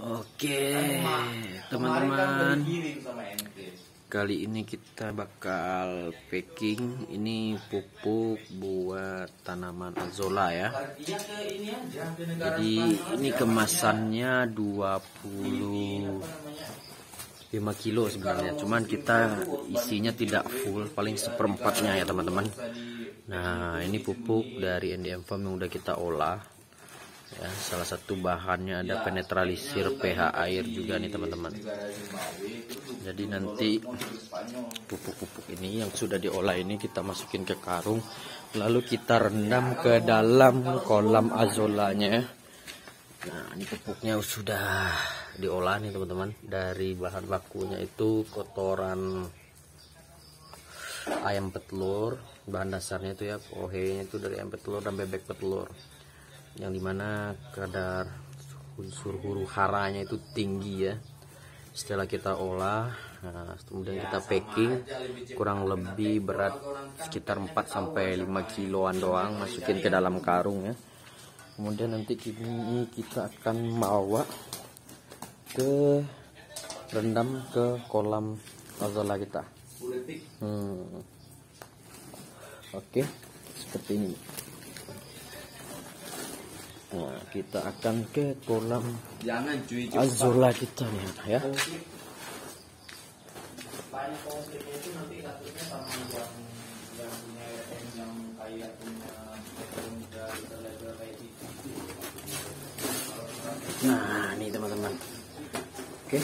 Oke, teman-teman. Kali ini kita bakal packing ini pupuk buat tanaman azolla ya. Jadi ini kemasannya 25 kilo sebenarnya. Cuman kita isinya tidak full, paling seperempatnya ya teman-teman. Nah, ini pupuk dari NDM Farm yang udah kita olah. Ya, salah satu bahannya ada penetralisir pH air juga nih teman-teman. Jadi nanti pupuk-pupuk ini yang sudah diolah ini kita masukin ke karung, lalu kita rendam ke dalam kolam azollanya. Nah, ini pupuknya sudah diolah nih teman-teman. Dari bahan bakunya itu kotoran ayam petelur, bahan dasarnya itu ya, pohenya itu dari ayam petelur dan bebek petelur, yang dimana kadar unsur huru haranya itu tinggi ya. Setelah kita olah, nah, kemudian kita packing, kurang lebih berat sekitar 4-5 kiloan doang, masukin ke dalam karung ya. Kemudian nanti ini kita akan bawa ke rendam ke kolam azolla kita. Oke, seperti ini. Nah, kita akan ke kolam azolla kita nih ya. Nah, ini teman-teman. Oke.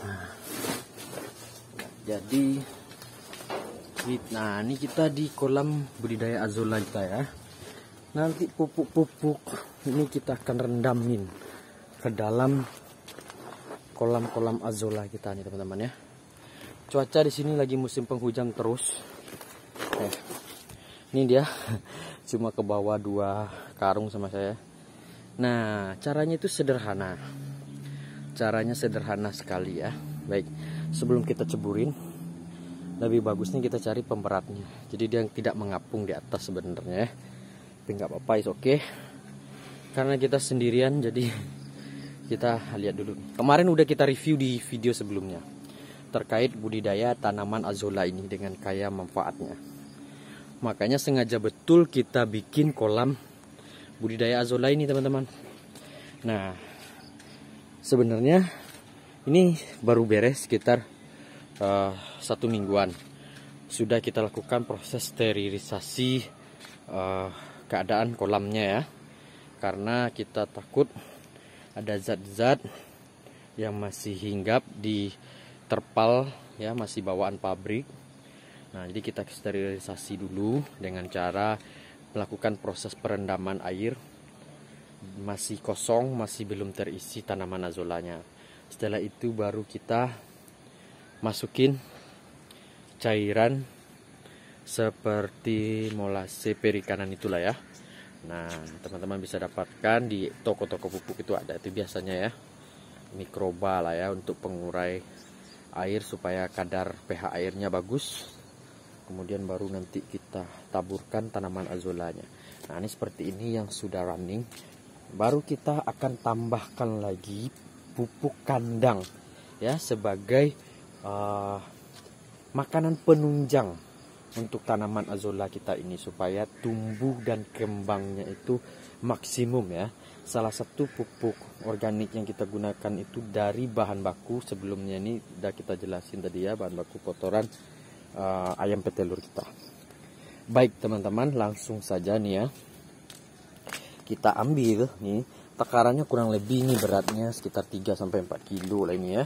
Nah, jadi nah, ini kita di kolam budidaya azolla kita ya. Nanti pupuk-pupuk ini kita akan rendamin ke dalam kolam-kolam azolla kita nih teman-teman ya. Cuaca di sini lagi musim penghujan terus. Ini dia cuma ke bawah 2 karung sama saya. Nah, caranya itu sederhana. Caranya sederhana sekali ya. Baik, sebelum kita ceburin, lebih bagusnya kita cari pemberatnya. Jadi dia tidak mengapung di atas sebenarnya ya. Tapi nggak apa-apa, is oke. Karena kita sendirian, jadi kita lihat dulu. Kemarin udah kita review di video sebelumnya terkait budidaya tanaman azolla ini dengan kaya manfaatnya. Makanya sengaja betul kita bikin kolam budidaya azolla ini teman-teman. Nah, sebenarnya ini baru beres sekitar 1 mingguan. Sudah kita lakukan proses sterilisasi keadaan kolamnya ya, karena kita takut ada zat-zat yang masih hinggap di terpal ya, masih bawaan pabrik. Nah, jadi kita sterilisasi dulu dengan cara melakukan proses perendaman air. Masih kosong, masih belum terisi tanaman azollanya. Setelah itu baru kita masukin cairan seperti molase perikanan itulah ya. Nah, teman-teman bisa dapatkan di toko-toko pupuk itu ada itu biasanya ya. Mikroba lah ya, untuk pengurai air supaya kadar pH airnya bagus. Kemudian baru nanti kita taburkan tanaman azollanya. Nah, ini seperti ini yang sudah running. Baru kita akan tambahkan lagi pupuk kandang ya, sebagai makanan penunjang untuk tanaman azolla kita ini supaya tumbuh dan kembangnya itu maksimum ya. Salah satu pupuk organik yang kita gunakan itu dari bahan baku sebelumnya ini udah kita jelasin tadi ya, bahan baku kotoran ayam petelur kita. Baik teman-teman, langsung saja nih ya. Kita ambil nih, takarannya kurang lebih nih beratnya sekitar 3-4 kilo lah ini ya.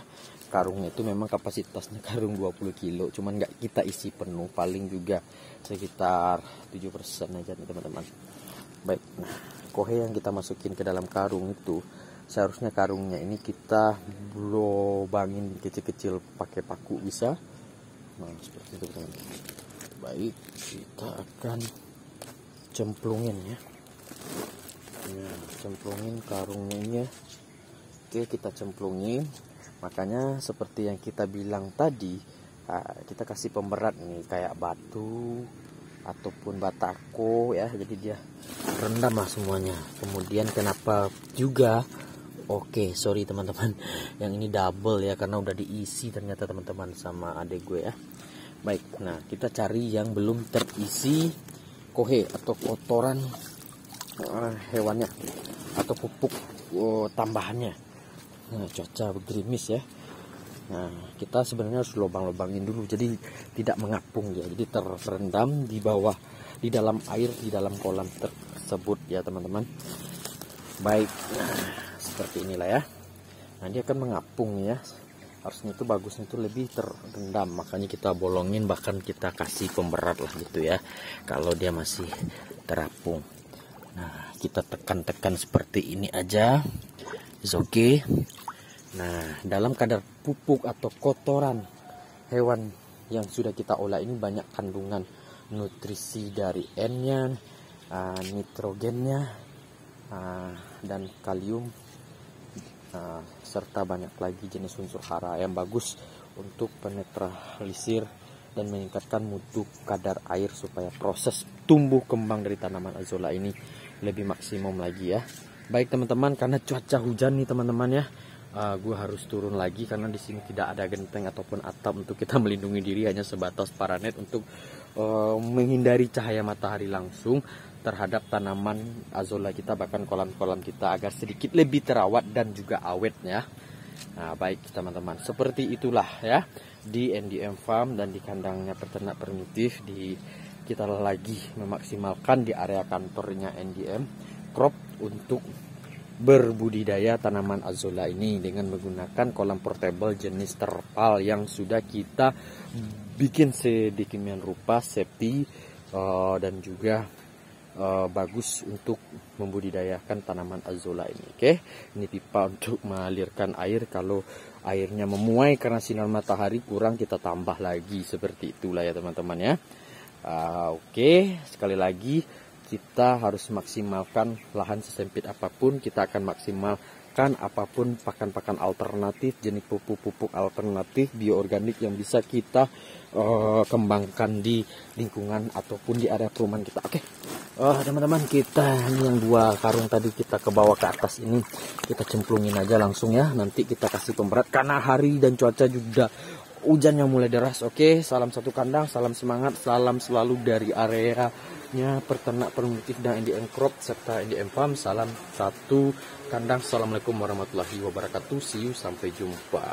Karungnya itu memang kapasitasnya karung 20 kilo, cuman nggak kita isi penuh, paling juga sekitar 7% aja nih teman-teman. Baik, nah, kohe yang kita masukin ke dalam karung itu seharusnya karungnya ini kita lubangin kecil-kecil pakai paku bisa. Nah, seperti itu teman-teman. Baik, kita akan cemplungin ya. Nah, cemplungin karungnya ini ya. Oke, kita cemplungin. Makanya seperti yang kita bilang tadi, kita kasih pemberat nih kayak batu ataupun batako ya, jadi dia rendam lah semuanya. Kemudian kenapa juga, oke sorry teman-teman, yang ini double ya karena udah diisi ternyata teman-teman sama adek gue ya. Baik, nah kita cari yang belum terisi kohe atau kotoran hewannya atau pupuk tambahannya. Nah cuaca gerimis ya. Nah, kita sebenarnya harus lubang-lubangin dulu, jadi tidak mengapung ya, jadi terendam di bawah, di dalam air, di dalam kolam tersebut ya teman-teman. Baik, nah, seperti inilah ya. Nah dia akan mengapung ya, harusnya itu bagusnya itu lebih terendam, makanya kita bolongin, bahkan kita kasih pemberat lah gitu ya, kalau dia masih terapung. Nah kita tekan-tekan seperti ini aja, is okay. Nah, dalam kadar pupuk atau kotoran hewan yang sudah kita olah ini banyak kandungan nutrisi dari N-nya, nitrogennya, dan kalium, serta banyak lagi jenis unsur hara yang bagus untuk penetralisir dan meningkatkan mutu kadar air supaya proses tumbuh kembang dari tanaman azolla ini lebih maksimum lagi ya. Baik teman-teman, karena cuaca hujan nih teman-teman ya. Gue harus turun lagi karena di sini tidak ada genteng ataupun atap untuk kita melindungi diri, hanya sebatas paranet untuk menghindari cahaya matahari langsung terhadap tanaman azolla kita, bahkan kolam-kolam kita, agar sedikit lebih terawat dan juga awet ya. Nah baik teman-teman, seperti itulah ya di NDM Farm dan di kandangnya peternak primitif. Kita lagi memaksimalkan di area kantornya NDM Crop untuk berbudidaya tanaman azolla ini dengan menggunakan kolam portable jenis terpal yang sudah kita bikin sedemikian rupa, safety dan juga bagus untuk membudidayakan tanaman azolla ini. Oke, ini pipa untuk mengalirkan air, kalau airnya memuai karena sinar matahari kurang, kita tambah lagi, seperti itulah ya teman-teman ya. Oke, sekali lagi kita harus maksimalkan lahan sesempit apapun, kita akan maksimalkan apapun pakan-pakan alternatif, jenis pupuk-pupuk alternatif bioorganik yang bisa kita kembangkan di lingkungan ataupun di area perumahan kita. Oke, teman-teman, kita ini yang 2 karung tadi kita ke bawah ke atas ini kita cemplungin aja langsung ya, nanti kita kasih pemberat karena hari dan cuaca juga hujan yang mulai deras. Oke, salam satu kandang, salam semangat, salam selalu dari areanya peternak primitif dan NDM Crop serta NDM Farm. Salam satu kandang. Assalamualaikum warahmatullahi wabarakatuh. See you, sampai jumpa.